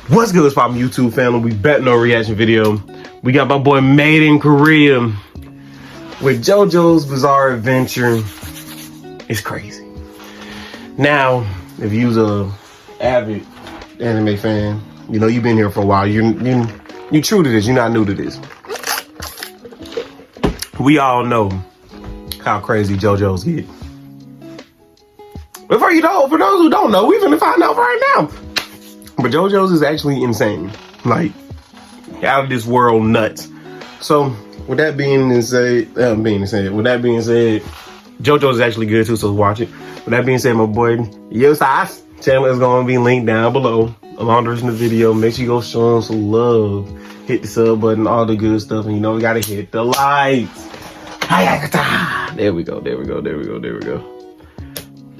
What's good, Pop YouTube family? We bet no reaction video. We got my boy Made in Korea with JoJo's Bizarre Adventure. It's crazy. Now, if you's a avid anime fan, you know you've been here for a while. You true to this. You're not new to this. We all know how crazy JoJo's get. But for those who don't know, we're gonna find out right now. But JoJo's is actually insane, like out of this world nuts. So with that being said, JoJo's is actually good too, so watch it. With that being said, my boy, your size channel is gonna be linked down below. I'm under in the video. Make sure you go show him some love. Hit the sub button, all the good stuff, and you know we gotta hit the likes. There we go.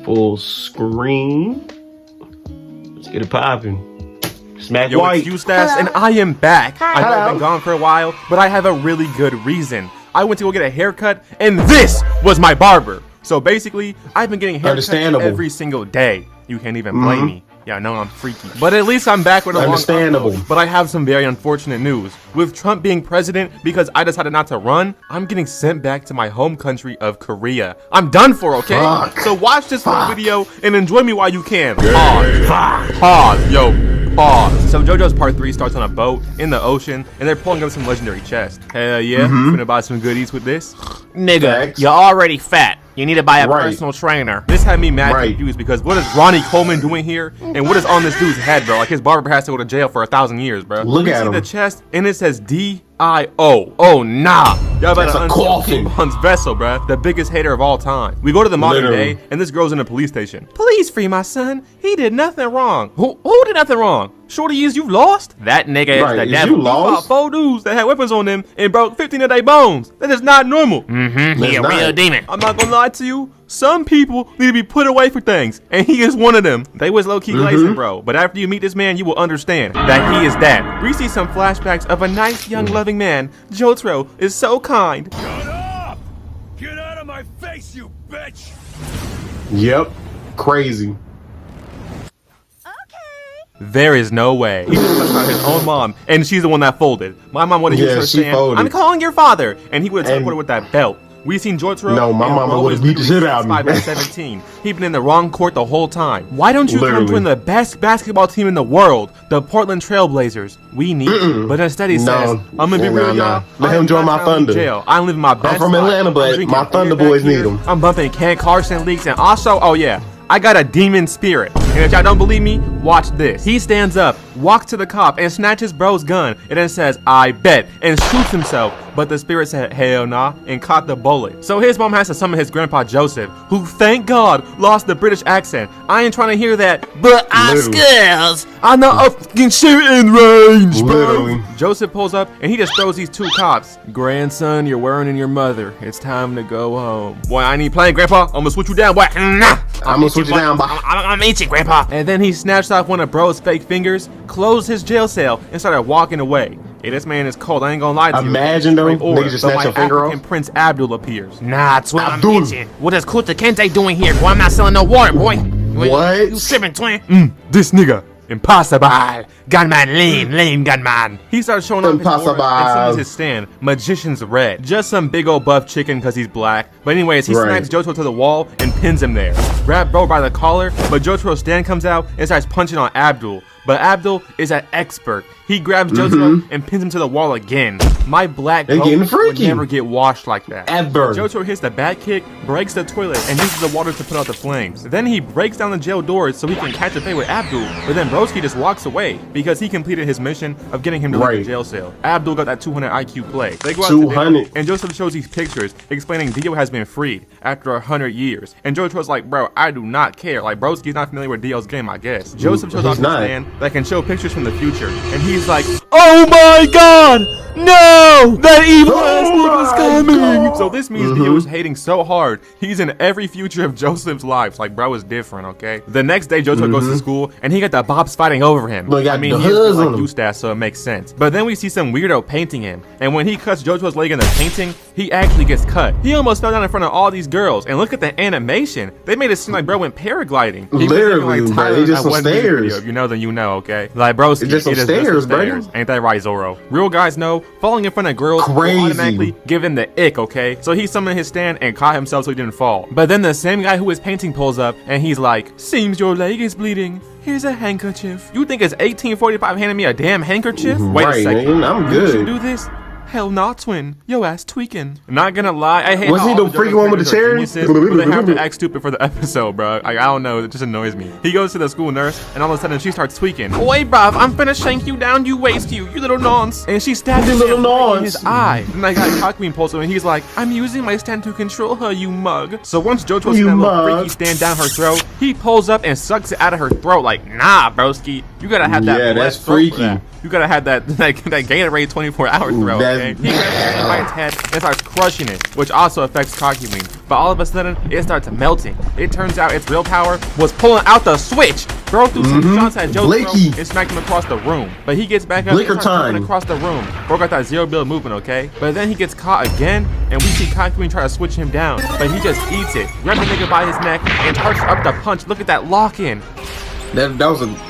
Full screen. Let's get it popping. Smack Yo, white. it's Eustace, and I am back. I know I've been gone for a while, but I have a really good reason. I went to go get a haircut, and this was my barber. So basically, I've been getting haircuts every single day. You can't even blame me. Yeah, I know I'm freaky. But at least I'm back with a long upload. But I have some very unfortunate news. With Trump being president, because I decided not to run, I'm getting sent back to my home country of Korea. I'm done for, okay? So watch this full video and enjoy me while you can. Pause. Yo, pause. So JoJo's part 3 starts on a boat in the ocean, and they're pulling up some legendary chests. Hell yeah, you gonna buy some goodies with this? Nigga, you're already fat. You need to buy a personal trainer. This had me mad confused because what is Ronnie Coleman doing here? And what is on this dude's head, bro? Like his barber has to go to jail for 1,000 years, bro. Look at him. The chest, and it says D-I-O. Oh, nah. Y'all better unseal King-Bun's vessel, bro. The biggest hater of all time. We go to the modern day, and this girl's in a police station. Please free my son. He did nothing wrong. Who did nothing wrong? Shorty is you lost? That nigga is the devil. You lost? 4 dudes that had weapons on them and broke 15 of their bones. That is not normal. He a real demon. I'm not gonna lie to you. Some people need to be put away for things, and he is one of them. They was low-key glazing, bro. But after you meet this man, you will understand that he is that. We see some flashbacks of a nice, young, loving man. Jotaro is so kind. Shut up! Get out of my face, you bitch! Yep, crazy. There is no way. He just touched his own mom, and she's the one that folded. My mom would have used her saying, I'm calling your father, and he would have supported with that belt. We seen Jotaro. No, my mama would have beat the shit out of me. 5 and 17. He been in the wrong court the whole time. Why don't you come join the best basketball team in the world, the Portland Trailblazers? We need you. But instead he says, I'm gonna be real, y'all. Let him join my Thunder. Jail. I'm living my best I'm from Atlanta, but my Thunder boys need him. I'm bumping Ken Carson leaks, and also, oh yeah, I got a demon spirit. And if y'all don't believe me, watch this. He stands up, walks to the cop, and snatches bro's gun, and then says, I bet, and shoots himself. But the spirit said, hell nah, and caught the bullet. So his mom has to summon his grandpa Joseph, who, thank God, lost the British accent. I ain't trying to hear that, but our skills are not a fucking shooting range, bro. Joseph pulls up, and he just throws these 2 cops. Grandson, you're worrying your mother. It's time to go home. Boy, I ain't playing, Grandpa. I'm gonna switch you down, boy. I'm gonna switch you down, boy. I'm eating, Grandpa. And then he snatched off one of bro's fake fingers, closed his jail cell, and started walking away. Hey, this man is cold. I ain't gonna lie to you. Imagine though, nigga just snatch your finger off. Prince Abdul appears. Nah, it's what I'm itching. What is Kuta Kente doing here? Boy, I'm not selling no water, boy. What? You tripping, twin? This nigga. Impossible. Gunman, lame gunman. He starts showing up his order and sees his stand, Magician's Red. Just some big old buff chicken because he's black. But anyways, he smacks Jotaro to the wall and pins him there. Grab bro by the collar, but Jotaro's stand comes out and starts punching on Abdul. But Abdul is an expert. He grabs Jotaro and pins him to the wall again. My black goat would never get washed like that. Ever. Jotaro hits the back kick, breaks the toilet, and uses the water to put out the flames. Then he breaks down the jail doors so he can catch a fade with Abdul. But then Broski just walks away because he completed his mission of getting him to leave the jail cell. Abdul got that 200 IQ play. They go out to dinner, and Joseph shows these pictures explaining Dio has been freed after 100 years. And Jotaro's like, bro, I do not care. Like, Broski's not familiar with Dio's game, I guess. Joseph shows off his man that can show pictures from the future, and he's like, oh my god, no, that evil nigga's coming. So this means Dio is hating so hard. He's in every future of Joseph's life. Like, bro is different, okay? The next day, Jojo goes to school, and he got the Bobs fighting over him. I mean, he's like Eustace, so it makes sense. But then we see some weirdo painting him, and when he cuts Jojo's leg in the painting, he actually gets cut. He almost fell down in front of all these girls, and look at the animation. They made it seem like bro went paragliding. Literally, like, bro, just some stairs. If you know, then you know, okay? Like, broski, it's just some stairs, bro. Ain't that right, Zoro? Real guys know, falling in front of girls will automatically give him the ick, okay? So he summoned his stand and caught himself so he didn't fall. But then the same guy who was painting pulls up, and he's like, seems your leg is bleeding. Here's a handkerchief. You think it's 1845 handing me a damn handkerchief? Wait a second. Man, I'm good. You should do this? Hell not, twin. Yo ass tweaking. Not gonna lie, I hate Was he the freaky one with the cherries? They have to act stupid for the episode, bro. I don't know, it just annoys me. He goes to the school nurse, and all of a sudden she starts tweaking. Wait, bruv, I'm finna shank you down, you waste you little nonce. And she stabs him in his eye. And that guy Cockbean pulls him, and he's like, I'm using my stand to control her, you mug. So once Jojo's in that little freaky stand down her throat, he pulls up and sucks it out of her throat. Like, nah, broski, you gotta have that. Yeah, that's freaky. You gotta have that Gatorade 24-hour throw, okay? He grabs by its head and starts crushing it, which also affects Cockywing. But all of a sudden, it starts melting. It turns out its real power was pulling out the switch. Bro threw some shots at Jotaro and smacked him across the room. But he gets back up and starts jumping across the room. Bro got that zero build movement, okay? But then he gets caught again, and we see Cockywing try to switch him down. But he just eats it, grabs the nigga by his neck, and charges up the punch. Look at that lock-in. That was a...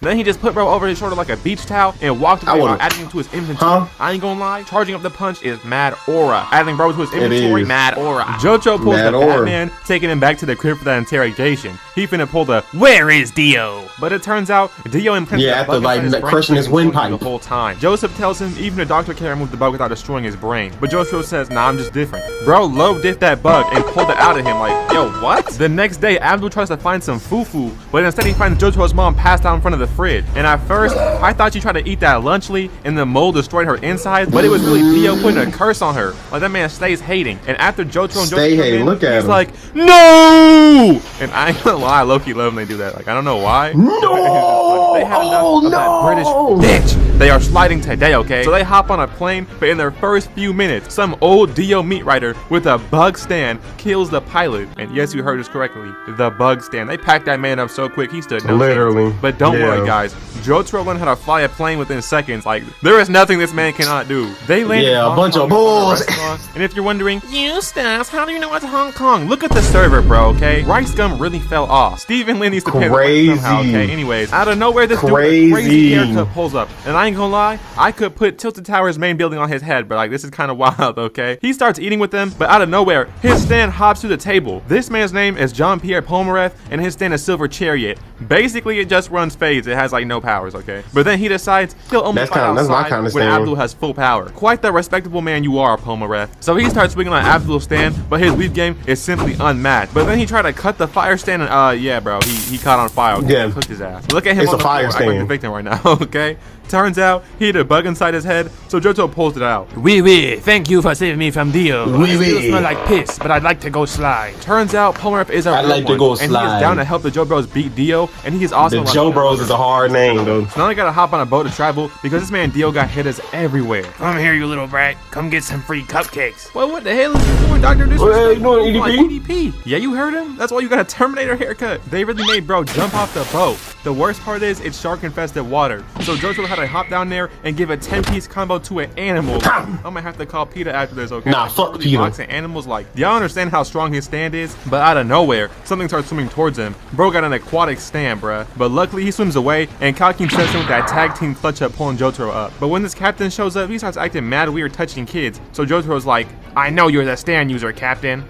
Then he just put bro over his shoulder like a beach towel and walked away while adding him to his inventory. I ain't gonna lie, charging up the punch is mad aura. Adding bro to his inventory, mad aura. Jojo pulls the Batman, taking him back to the crib for that interrogation. He finna pull the, where is Dio? But it turns out, Dio implanted the bug inside his brain, crushing his windpipe the whole time. Joseph tells him even a doctor can't remove the bug without destroying his brain. But Jojo says, nah, I'm just different. Bro low dipped that bug and pulled it out of him like, yo, what? The next day, Abdul tries to find some fufu, but instead he finds Jojo's mom passed out in front of the fridge. And at first, I thought she tried to eat that lunchly and the mold destroyed her insides, but it was really Dio putting a curse on her. Like, that man stays hating. And after Jotaro and Jojo come in, he's like, no! And I ain't gonna lie, low-key love when they do that. Like, I don't know why. No! They have enough of that British bitch. They are sliding today, okay? So they hop on a plane, but in their first few minutes, some old Dio meat writer with a bug stand kills the pilot. And yes, you heard us correctly, the bug stand. They packed that man up so quick, he stood no chance. But don't worry, guys. Jotaro learned how to fly a plane within seconds. Like, there is nothing this man cannot do. They landed in a bunch of bulls. And if you're wondering, Eustace, how do you know it's Hong Kong? Look at the server, bro, okay? Rice gum really fell off. Stephen Lin needs to pay the rent somehow, okay? Anyways, out of nowhere, this dude with a crazy haircut pulls up. And I ain't gonna lie, I could put Tilted Tower's main building on his head, but like, this is kind of wild, okay? He starts eating with them, but out of nowhere, his stand hops to the table. This man's name is Jean-Pierre Pomereth, and his stand is Silver Chariot. Basically, it just runs fades. It has like no powers, okay? But then he decides he'll only fight outside when Abdul has full power. Quite the respectable man you are, Pomereth. So he starts swinging on Abdul's stand, but his weave game is simply unmatched. But then he tried to cut the fire stand and yeah, bro, he caught on fire. Okay? Yeah. Cooked his ass. Look at him on the fire stand. I'm the victim right now, okay? Turns out he had a bug inside his head, so Jojo pulls it out. Oui, thank you for saving me from Dio. I still smell like piss, but I'd like to go slide. Turns out Pomereth is a real one, and he is down to help the Joe Bros beat Dio, and he is also the Joe Bros is a hard name, though. So now I gotta hop on a boat to travel because this man Dio got hitters everywhere. Come here, you little brat. Come get some free cupcakes. Well, what the hell is you doing, Dr. Disrespect? Well, you doing EDP? Like EDP? Yeah, you heard him? That's why you got a Terminator haircut. They really made bro jump off the boat. The worst part is it's shark-infested water. So Jojo had to hop down there and give a 10-piece combo to an animal. I'm gonna have to call PETA after this, okay? Nah, fuck PETA. Boxing animals, like, do y'all understand how strong his stand is? But out of nowhere, something starts swimming towards him. Bro got an aquatic stand, bruh. But luckily he swims away, and Kakin sets him with that tag team clutch up, pulling Jotaro up. But when this captain shows up, he starts acting mad weird touching kids. So Jotaro's like, I know you're the stand user, Captain.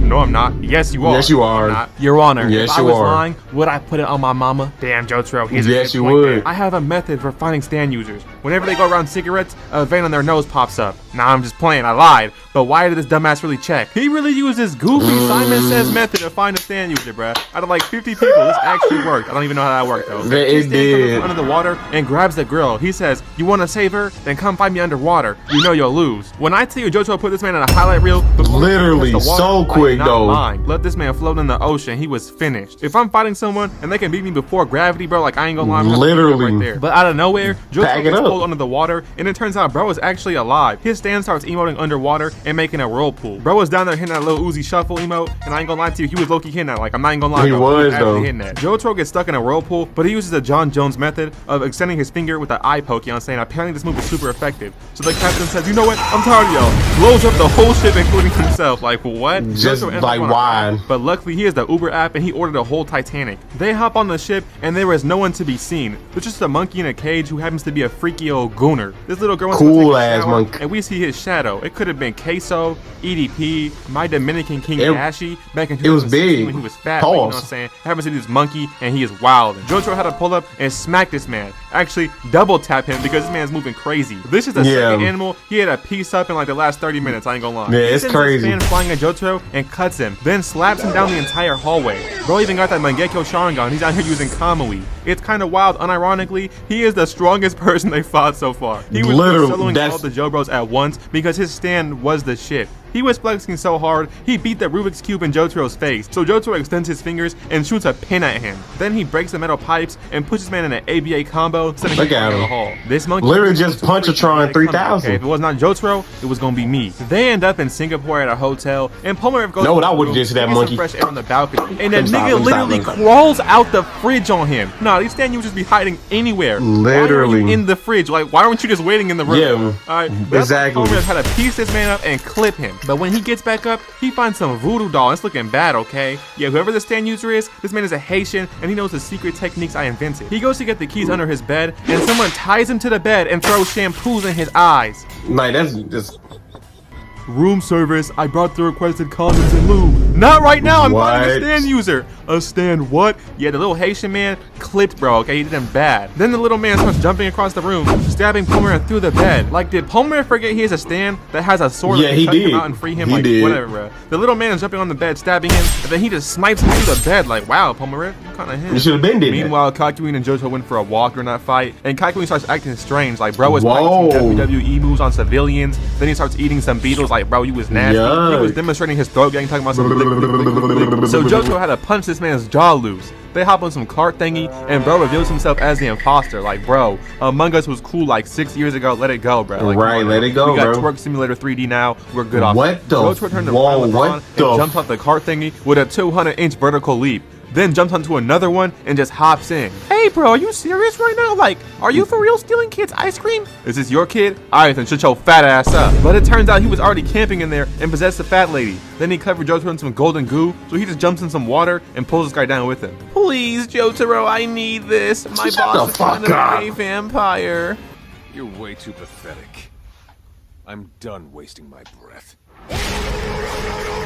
No, I'm not. Yes, you are. Yes, you are. Not. Your Honor. Yes, if you I was are. lying, would I put it on my mama? Damn, Jotaro, he's a yes, good you point would. there. I have a method for finding stand users. Whenever they go around cigarettes, a vein on their nose pops up. Nah, I'm just playing. I lied. But why did this dumbass really check? He really used this goofy Simon Says method to find a stand user, bruh. Out of like 50 people, this actually worked. I don't even know how that worked, though. It did. Under the water and grabs the girl. He says, you want to save her? Then come find me underwater. You know you'll lose. When I tell you Jotaro put this man in a highlight reel, literally so quick. not though. lying. Let this man float in the ocean. He was finished. If I'm fighting someone and they can beat me before gravity, bro, like I ain't gonna lie, I'm literally right there. But out of nowhere, Jojos Pack it gets up. pulled under the water, and it turns out bro is actually alive. His stand starts emoting underwater and making a whirlpool. Bro was down there hitting that little Uzi shuffle emote, and I ain't gonna lie to you, he was low-key hitting that. Like I'm not even gonna lie, He was actually though. hitting that. Jotaro gets stuck in a whirlpool, but he uses the John Jones method of extending his finger with an eye poke. You know what I'm saying? Apparently this move is super effective. So the captain says, you know what? I'm tired of y'all. Blows up the whole ship, including himself. Like what? Just Jotaro ends like up on a why? but luckily he has the Uber app and he ordered a whole Titanic. They hop on the ship and there is no one to be seen. There's just a monkey in a cage who happens to be a freaky old gooner. This little girl wants to Cool take a ass shower, monkey. and we see his shadow. It could have been Queso, EDP, my Dominican King Ashy back in 2016 it was big. when he was fat. But you know what I'm Pause. saying? Happens to be this monkey and he is wild. And Jotaro had to pull up and smack this man. Actually, double tap him because this man's moving crazy. This is the second animal he had a piece up in like the last 30 minutes. I ain't gonna lie. Yeah, He it's sends crazy. This man flying at Jotaro and cuts him, then slaps him down the entire hallway. Bro even got that Mangekyo Sharingan. He's out here using Kamui. It's kind of wild. Unironically, he is the strongest person they fought so far. He was Literally, soloing that's- all the Jobros at once because his stand was the shit. He was flexing so hard, he beat the Rubik's Cube in Jotaro's face. So Jotaro extends his fingers and shoots a pin at him. Then he breaks the metal pipes and pushes man in an ABA combo, sending him Look at down the him. hall. This monkey Literally just Punchatron 3000. Okay, if it was not Jotaro, it was gonna be me. They end up in Singapore at a hotel, and Polnareff goes. Know what to I the would've room did to that get some monkey? fresh air on the balcony, and that Stop, nigga stop, literally stop. crawls out the fridge on him. Nah, these stand users be hiding anywhere. Why are Literally. you in the fridge? Like, why aren't you just waiting in the room? Yeah, Alright, exactly. Polnareff had to piece this man up and clip him. But when he gets back up, he finds some voodoo doll. It's looking bad, okay? Yeah, whoever the stand user is, this man is a Haitian, and he knows the secret techniques I invented. He goes to get the keys under his bed, and someone ties him to the bed and throws shampoos in his eyes. Like that's just Room service, I brought the requested condoms and lube. Not right now, I'm finding a What? stand user. A stand what? Yeah, the little Haitian man clipped bro, okay? He did him bad. Then the little man starts jumping across the room, stabbing Polnareff through the bed. Like, did Polnareff forget he has a stand that has a sword Yeah, that he can cut him did. out and free him? He Like, did. whatever, bro. The little man is jumping on the bed, stabbing him, and then he just snipes him through the bed. Like, wow, Polnareff, you kind of him. you should have been dead. Meanwhile, Kakuin and Jotaro went for a walk during that fight, and Kakuin starts acting strange. Like, bro was Whoa. practicing WWE moves on civilians. Then he starts eating some beetles. Like, bro, you was nasty. He was Yuck. demonstrating his throat gang, talking about some lick, lick, lick, lick, lick. So Jotaro had to punch this man's jaw loose. They hop on some cart thingy, and bro reveals himself as the imposter. Like, bro, Among Us was cool like 6 years ago. Let it go, bro. Like, Right, come on, let bro. it go, We got bro. Twerk Simulator 3D now. We're good off. What the Jotaro turned to whoa, Brian what LeBron the and jumps off the cart thingy with a 200-inch vertical leap. Then jumps onto another one and just hops in. Hey bro, are you serious right now? Like, are you for real stealing kids' ice cream? Is this your kid? Alright then, shut your fat ass up. But it turns out he was already camping in there and possessed a fat lady. Then he covered Jotaro in some golden goo, so he just jumps in some water and pulls this guy down with him. Please, Jotaro, I need this. My Shut boss the is trying fuck to up. be a vampire. You're way too pathetic. I'm done wasting my breath.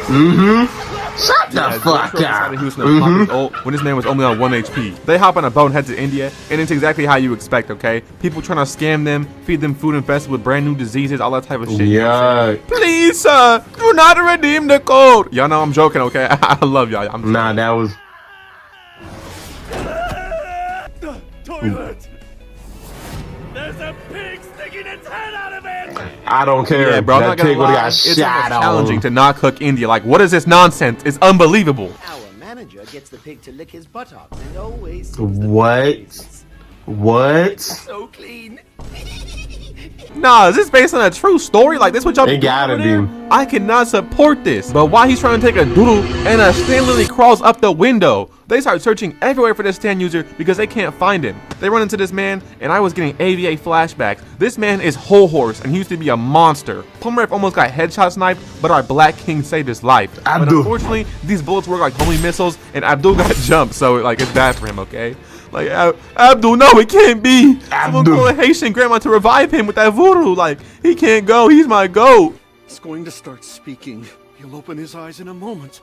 shut the fuck Jotaro up. decided he was gonna pop his ult when this man was only on 1 HP. They hop on a boat and head to India, and it's exactly how you expect, okay? People trying to scam them, feed them food infested with brand new diseases, all that type of shit. You know what I'm saying? Yeah. Please, sir, do not redeem the code. Y'all know I'm joking, okay? I love y'all. I'm Nah, that was Toilet! There's a pig sticking its head out of it! I don't care. Yeah, bro, I'm that not gonna pig would've lie. got It's shot almost challenging on. to not cook India. Like, what is this nonsense? It's unbelievable. Our manager gets the pig to lick his buttocks and always sees the What? pigs. What? So clean. Nah, is this based on a true story? Like, this what y'all It be doing gotta over there? be. I cannot support this. But while he's trying to take a doodle, and a stand literally crawls up the window. They start searching everywhere for this stand user because they can't find him. They run into this man, and I was getting AVA flashbacks. This man is whole horse, and he used to be a monster. Polnareff almost got headshot sniped, but our Black King saved his life. But Abdul. unfortunately, these bullets work like homing missiles, and Abdul got jumped, so like it's bad for him, okay? Like, Abdul, no, it can't be. Someone Abdul. call a Haitian grandma to revive him with that voodoo. Like, he can't go. He's my goat. He's going to start speaking. He'll open his eyes in a moment.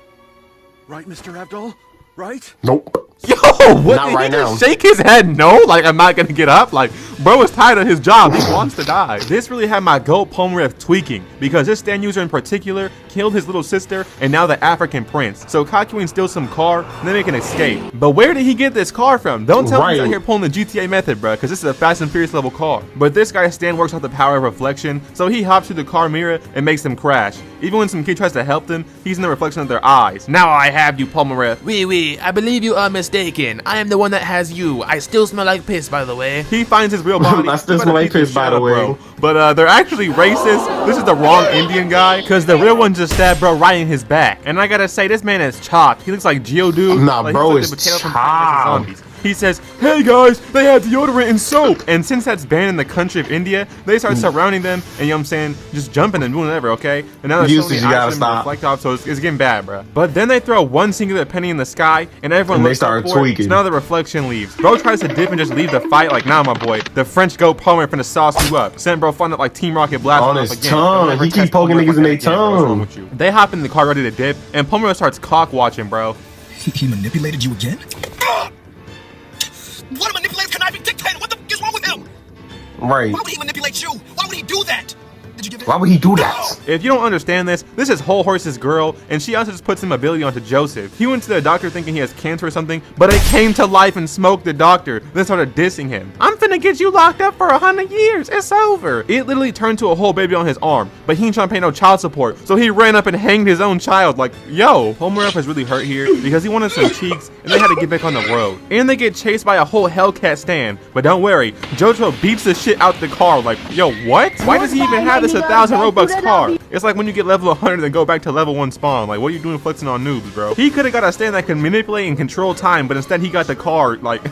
Right, Mr. Abdul? right? Nope. Yo, what? Not Did right he just now. shake his head no? Like, I'm not gonna get up? Like, bro is tired of his job. He wants to die. This really had my goat Pomeref tweaking, because this stand user in particular killed his little sister and now the African prince. So Kakyoin steals some car and they make an escape. But where did he get this car from? Don't tell me he's out here pulling the GTA method, bro, because this is a Fast and Furious level car. But this guy's stand works off the power of reflection, so he hops through the car mirror and makes them crash. Even when some kid tries to help them, he's in the reflection of their eyes. Now I have you, Pomeref. Oui, I believe you are mistaken. I am the one that has you. I still smell like piss, by the way. He finds his real body. I still smell like piss, by the way. Bro. But they're actually racist. This is the wrong Indian guy, because the real one just stabbed bro right in his back. And I gotta say, this man is chopped. He looks like Geodude. Nah, like, bro, like is the potato from chopped. Zombies. He says, hey guys, they have deodorant and soap. And since that's banned in the country of India, they start surrounding them and, you know what I'm saying, just jumping and doing whatever, okay? And now they're Usage, you gotta them stop. reflect off, so it's getting bad, bro. But then they throw one singular penny in the sky and everyone looks start up for tweaking. it, so now the reflection leaves. Bro tries to dip and just leave the fight like, nah, my boy. The French goat Palmer finna sauce you up. Sent bro fun up like Team Rocket Blast On off his again. tongue. Don't ever He keep test poking Palmer niggas in like their that again, bro. What's wrong tongue. with you? They hop in the car ready to dip, and Palmer starts cock watching, bro. He manipulated you again? What a manipulative, conniving dictator! What the f is wrong with him? Right. Why would he manipulate you? Why would he do that? Did you give it? Why would he do that? If you don't understand this is Whole Horse's girl, and she also just puts some ability onto Joseph. He went to the doctor thinking he has cancer or something, but it came to life and smoked the doctor, then started dissing him. I'm finna get you locked up for 100 years, it's over. It literally turned to a whole baby on his arm, but he ain't trying to pay no child support, so he ran up and hanged his own child. Like, yo, Pomeref is really hurt here because he wanted some cheeks, and they had to get back on the road. And they get chased by a whole Hellcat stand, but don't worry, Jojo beats the shit out the car. Like, yo, what? Why does he even have this 1,000 Robux car? It's like when you get level 100 and go back to level 1 spawn. Like, what are you doing flexing on noobs, bro? He could have got a stand that can manipulate and control time, but instead he got the car, like,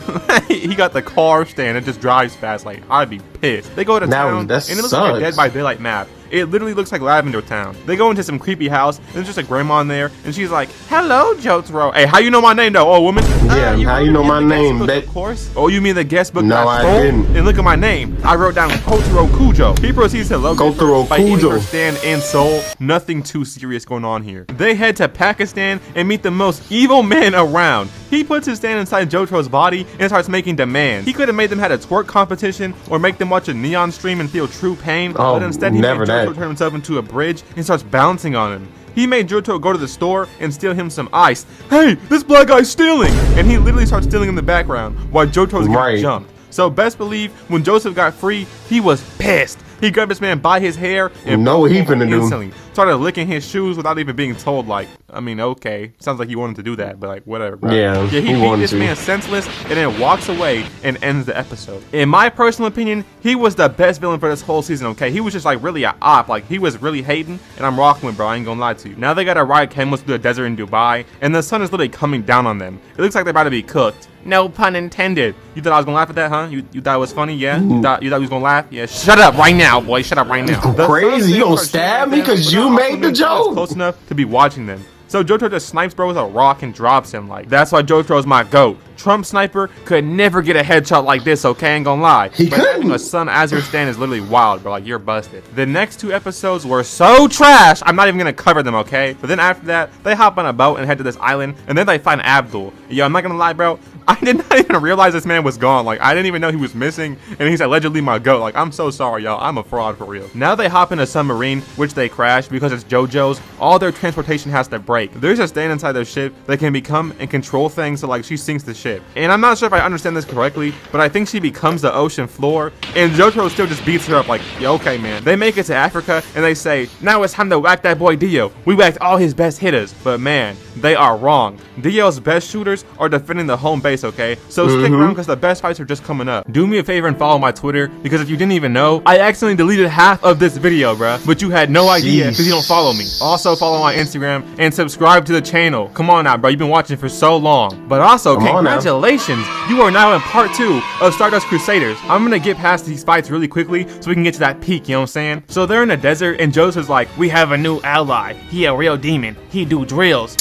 he got the car stand that just drives fast. Like, I'd be pissed. They go to town, and it looks like a Dead by Daylight map. It literally looks like Lavender Town. They go into some creepy house, and there's just a grandma in there, and she's like, hello, Jotaro. Hey, how you know my name, though? Oh, woman? Yeah, how you know my name, book, bitch? Of course. Oh, you mean the guest book No, that I stole? didn't. And look at my name. I wrote down Kotaro Kujo. He proceeds to love Kotaro by eating Kujo. her stand and soul. Nothing too serious going on here. They head to Pakistan and meet the most evil man around. He puts his stand inside Jotaro's body and starts making demands. He could have made them had a twerk competition or make them watch a neon stream and feel true pain, but instead he made Jotaro turn himself into a bridge and starts bouncing on him. He made Jotaro go to the store and steal him some ice. Hey, this black guy's stealing! And he literally starts stealing in the background while Jotaro's getting jumped. So best believe when Joseph got free, he was pissed. He grabbed this man by his hair and instantly started licking his shoes without even being told. Like, I mean, okay, sounds like he wanted to do that, but like, whatever, bro. Yeah, he beat this man senseless and then walks away and ends the episode. In my personal opinion, he was the best villain for this whole season, okay? He was just like really a op, like he was really hating, and I'm rocking with, bro, I ain't gonna lie to you. Now they gotta ride camels through the desert in Dubai, and the sun is literally coming down on them. It looks like they're about to be cooked. No pun intended. You thought I was gonna laugh at that, huh? You thought it was funny, yeah? You thought we was gonna laugh? Yeah, shut up right now, boy, shut up right now. Crazy, you gonna stab me because you made the joke? Close enough to be watching them. So Jotaro just snipes bro with a rock and drops him. Like, that's why Jotaro's my GOAT. Trump sniper could never get a headshot like this, okay? Ain't gonna lie. But having a son as your stand is literally wild, bro. Like, you're busted. The next 2 episodes were so trash, I'm not even gonna cover them, okay? But then after that, they hop on a boat and head to this island, and then they find Abdul. Yo, I'm not gonna lie, bro. I did not even realize this man was gone. Like, I didn't even know he was missing, and he's allegedly my GOAT. Like, I'm so sorry, y'all. I'm a fraud for real. Now they hop in a submarine, which they crash because it's Jojo's. All their transportation has to break. There's a stand inside their ship that can become and control things, so like she sinks the ship. And I'm not sure if I understand this correctly, but I think she becomes the ocean floor, and Jotaro still just beats her up like, yeah, okay, man. They make it to Africa, and they say, now it's time to whack that boy Dio. We whacked all his best hitters, but man, they are wrong. Dio's best shooters are defending the home base, okay? So stick around because the best fights are just coming up. Do me a favor and follow my Twitter, because if you didn't even know, I accidentally deleted half of this video, bruh. But you had no idea because you don't follow me. Also follow my Instagram and subscribe to the channel. Come on now, bro. You've been watching for so long. But also, congratulations. You are now in part 2 of Stardust Crusaders. I'm gonna get past these fights really quickly so we can get to that peak, you know what I'm saying? So they're in the desert and Joseph's like, we have a new ally. He a real demon. He do drills.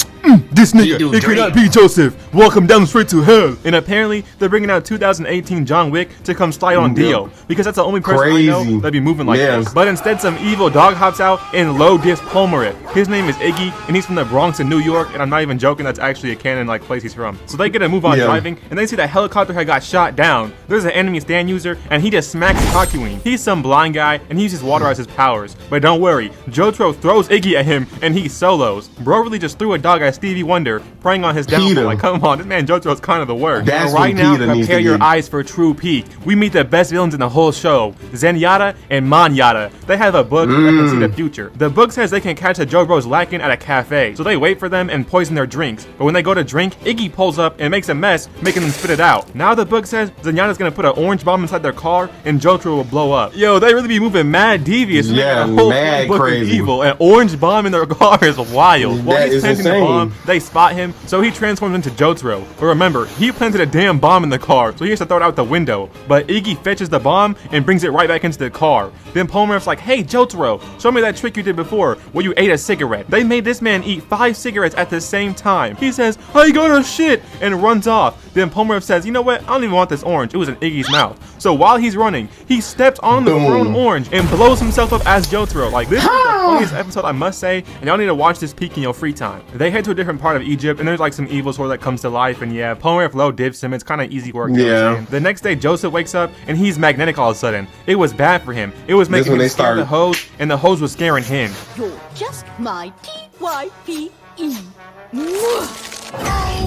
This nigga, it cannot be Joseph. Welcome down straight to hell. And apparently, they're bringing out 2018 John Wick to come slide on Dio, because that's the only person I know that'd be moving like this. But instead, some evil dog hops out and low dips Polnareff. His name is Iggy, and he's from the Bronx in New York, and I'm not even joking, that's actually a canon like place he's from. So they get a move on driving, and they see the helicopter had got shot down. There's an enemy stand user, and he just smacks Hakuin. He's some blind guy, and he uses water as his powers. But don't worry, Jotaro throws Iggy at him, and he solos. Bro really just threw a dog at Stevie Wonder, praying on his downfall. Like, come on, this man Jotaro's kind of the worst. That's right now, Peter prepare your eyes for true peak. We meet the best villains in the whole show, Zenyatta and Manyata. They have a book that can see the future. The book says they can catch a Jojos lacking at a cafe, so they wait for them and poison their drinks. But when they go to drink, Iggy pulls up and makes a mess, making them spit it out. Now the book says Zenyatta's gonna put an orange bomb inside their car and Jotaro will blow up. Yo, they really be moving mad devious. Yeah, mad crazy. Evil. An orange bomb in their car is wild. While That he's is planting the insane. bomb, they spot him, so he transforms into Jotaro. But remember, he planted a damn bomb in the car, so he has to throw it out the window. But Iggy fetches the bomb and brings it right back into the car. Then Polnareff's like, hey Jotaro, show me that trick you did before, where you ate a cigarette. They made this man eat 5 cigarettes at the same time. He says, I gotta shit, and runs off. Then Polnareff says, you know what, I don't even want this orange, it was in Iggy's mouth. So while he's running, he steps on the thrown orange and blows himself up as Jotaro. Like, this is the funniest episode, I must say, and y'all need to watch this peak in your free time. They head to a different part of Egypt, and there's like some evil sword that comes to life, and yeah, Polnareff low dips him. It's kind of easy work. Yeah. The next day, Joseph wakes up, and he's magnetic all of a sudden. It was bad for him. It was making him scare the hose, and the hose was scaring him. You're just my TYPE.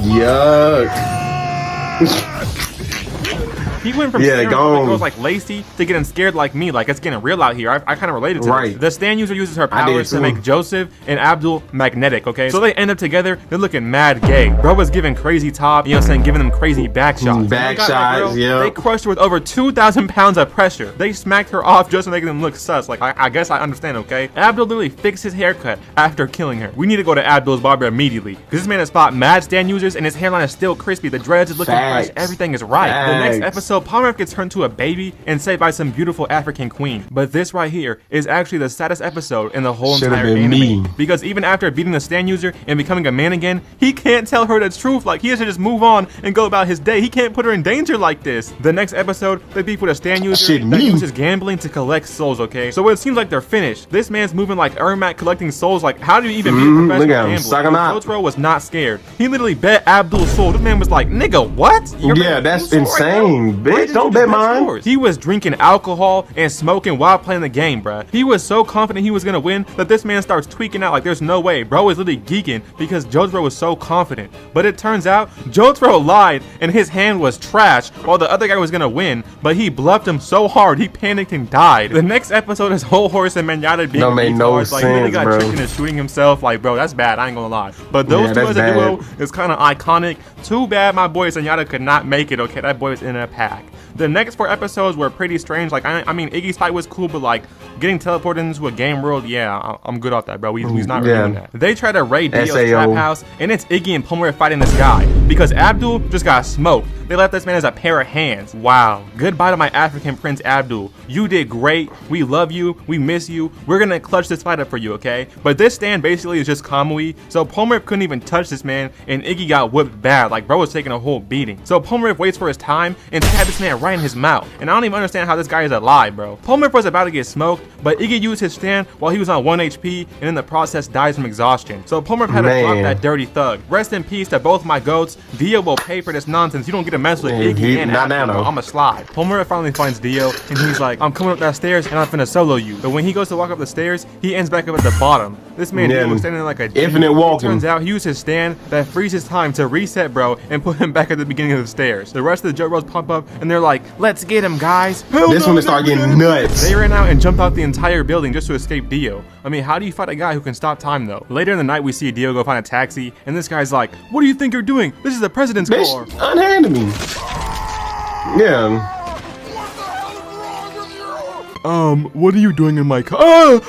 Yuck. He went from scaring girls like Lacey to getting scared like me. Like, it's getting real out here. I kind of related to this. The stand user uses her powers to make Joseph and Abdul magnetic, okay? So they end up together. They're looking mad gay. Bro was giving crazy top, you know what I'm saying? Giving them crazy back shots. Back shots, yeah. They crushed her with over 2,000 pounds of pressure. They smacked her off just to make them look sus. Like, I guess I understand, okay? Abdul literally fixed his haircut after killing her. We need to go to Abdul's barber immediately, because this man has fought mad stand users, and his hairline is still crispy. The dreads is looking fresh. Everything is right. The next episode, Polnareff gets turned to a baby and saved by some beautiful African queen. But this right here is actually the saddest episode in the whole entire anime. Because even after beating the stand user and becoming a man again, he can't tell her the truth. Like, he has to just move on and go about his day. He can't put her in danger like this. The next episode, they beef with a stand user that uses gambling to collect souls, okay? So it seems like they're finished. This man's moving like Ermac collecting souls. Like, how do you even be a professional gambler? Jotaro was not scared. He literally bet Abdul's soul. This man was like, nigga, what? Yeah, that's insane, bitch. Don't bet mine. He was drinking alcohol and smoking while playing the game, bruh. He was so confident he was gonna win that this man starts tweaking out like there's no way. Bro is literally geeking because Jotaro was so confident. But it turns out Jotaro lied and his hand was trash while the other guy was gonna win, but he bluffed him so hard he panicked and died. The next episode is Whole Horse and Manyata being retards. Like, he really got tricked into shooting himself. Like, bro, that's bad. I ain't gonna lie. But those two as a duo is kind of iconic. Too bad my boy Zenyatta could not make it, okay? That boy was in a pack. The next 4 episodes were pretty strange. Like, I mean, Iggy's fight was cool, but like getting teleported into a game world, yeah, I'm good off that, bro. He's not really doing that. They try to raid Dio's trap house, and it's Iggy and Polnareff fighting this guy because Abdul just got smoked. They left this man as a pair of hands. Wow. Goodbye to my African prince Abdul. You did great. We love you. We miss you. We're gonna clutch this fight up for you, okay? But this stand basically is just Kamui, so Polnareff couldn't even touch this man, and Iggy got whipped bad. Like, bro was taking a whole beating. So Polnareff waits for his time and stabbed this man right in his mouth. And I don't even understand how this guy is alive, bro. Polnareff was about to get smoked, but Iggy used his stand while he was on 1 HP, and in the process dies from exhaustion. So Polnareff had to drop that dirty thug. Rest in peace to both my goats. Dio will pay for this nonsense. You don't get to mess with Iggy and Abdul. I'm a slide. Polnareff finally finds Dio, and he's like, I'm coming up that stairs, and I'm finna solo you. But when he goes to walk up the stairs, he ends back up at the bottom. This man Dio was standing like a infinite walking. Turns out he used his stand that freezes time to reset, bro, and put him back at the beginning of the stairs. The rest of the Jojos pop up, and they're like, let's get him, guys. This one start getting nuts. They ran out and jumped out the entire building just to escape Dio. I mean, how do you fight a guy who can stop time, though? Later in the night, we see Dio go find a taxi, and this guy's like, what do you think you're doing? This is the president's car. Unhand me. Yeah. What are you doing in my car?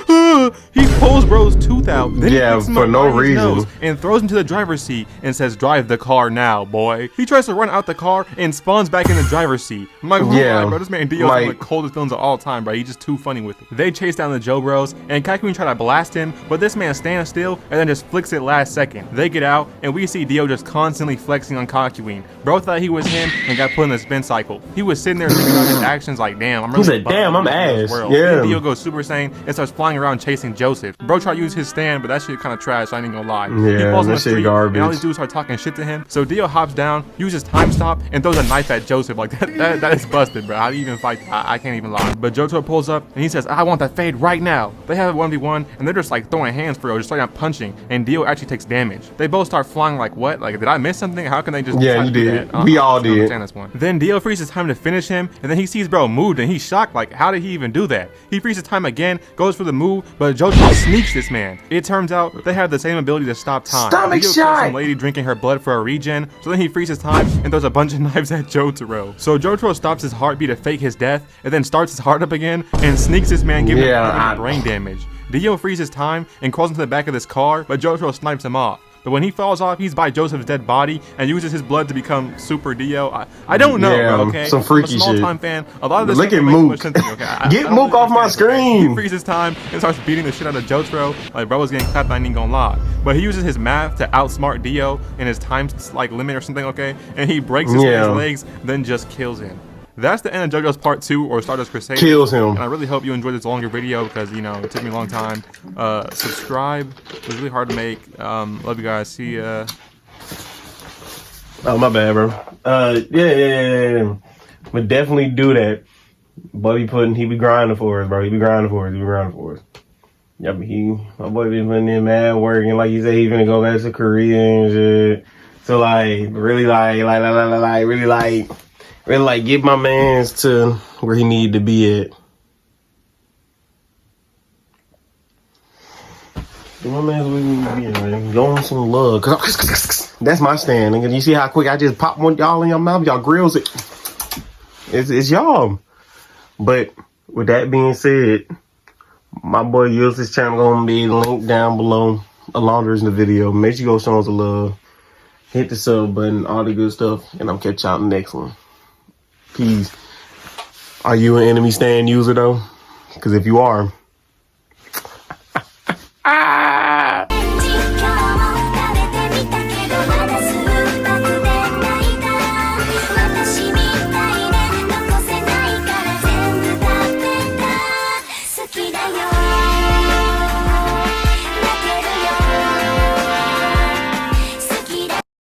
He pulls bro's tooth out. Then Yeah, he picks him for up no by his reason. nose and throws him to the driver's seat and says, "Drive the car now, boy." He tries to run out the car and spawns back in the driver's seat. I'm like, oh Yeah, my, bro, this man Dio's one of the coldest villains of all time, bro. He's just too funny with it. They chase down the Joe Bros, and Kakyoin try to blast him, but this man stands still and then just flicks it last second. They get out, and we see Dio just constantly flexing on Kakyoin. Bro thought he was him and got put in the spin cycle. He was sitting there thinking about his actions like, damn, I'm really He said, damn, I'm ass. World. Yeah. Then Dio goes Super Saiyan and starts flying around chasing Joseph. Bro tried to use his stand, but that shit kind of trash, so I ain't gonna lie. Yeah, he falls on the that shit street, garbage. and all these dudes start talking shit to him. So Dio hops down, uses time stop, and throws a knife at Joseph. Like, that is busted, bro. How do you even fight? I can't even lie. But Jotaro pulls up, and he says, I want that fade right now. They have a 1v1, and they're just like throwing hands for real, just straight up punching, and Dio actually takes damage. They both start flying like, what? Like, did I miss something? How can they just Yeah, try you to do did. that? We all I don't did. understand this one. Then Dio freezes time to finish him, and then he sees bro moved, and he's shocked, like, how did he even do that? He freezes time again, goes for the move, but Jotaro sneaks this man. It turns out they have the same ability to stop time. Stomach Dio kills shot! some lady drinking her blood for a regen, so then he freezes time and throws a bunch of knives at Jotaro. So Jotaro stops his heartbeat to fake his death, and then starts his heart up again, and sneaks this man, giving him permanent brain damage. Dio freezes time and crawls into the back of this car, but Jotaro snipes him off. But when he falls off, he's by Joseph's dead body and uses his blood to become Super Dio. I don't know, bro, okay? Some freaky I'm a small shit. time fan. A lot of this Look stuff at makes Mook. much sense to me, okay? Get I don't Mook off my understand it, okay? screen. He freezes time and starts beating the shit out of Jotaro. Like, bro was getting clapped, I ain't gonna lie. But he uses his math to outsmart Dio in his time like limit or something, okay? And he breaks his man's legs, then just kills him. That's the end of JoJo's Part 2 or Stardust Crusade. Kills him. And I really hope you enjoyed this longer video because, you know, it took me a long time. Subscribe. It was really hard to make. Love you guys. See ya. Oh, my bad, bro. Yeah. But definitely do that. Buddy he be grinding for us, bro. He be grinding for us. Yep, my boy be putting in mad work, and like you said, he's gonna go back to Korea and shit. So like, really get my mans to where he need to be at. My man's where he need to be at, man. Go on some love, cause that's my stand. Nigga. You see how quick I just pop one y'all in your mouth, y'all grills it. It's y'all. But with that being said, my boy Yus's channel gonna be linked down below along in the video. Make sure you go show us some love. Hit the sub button, all the good stuff, and I'll catch y'all in the next one. Peace. Are you an enemy stand user though? Because if you are,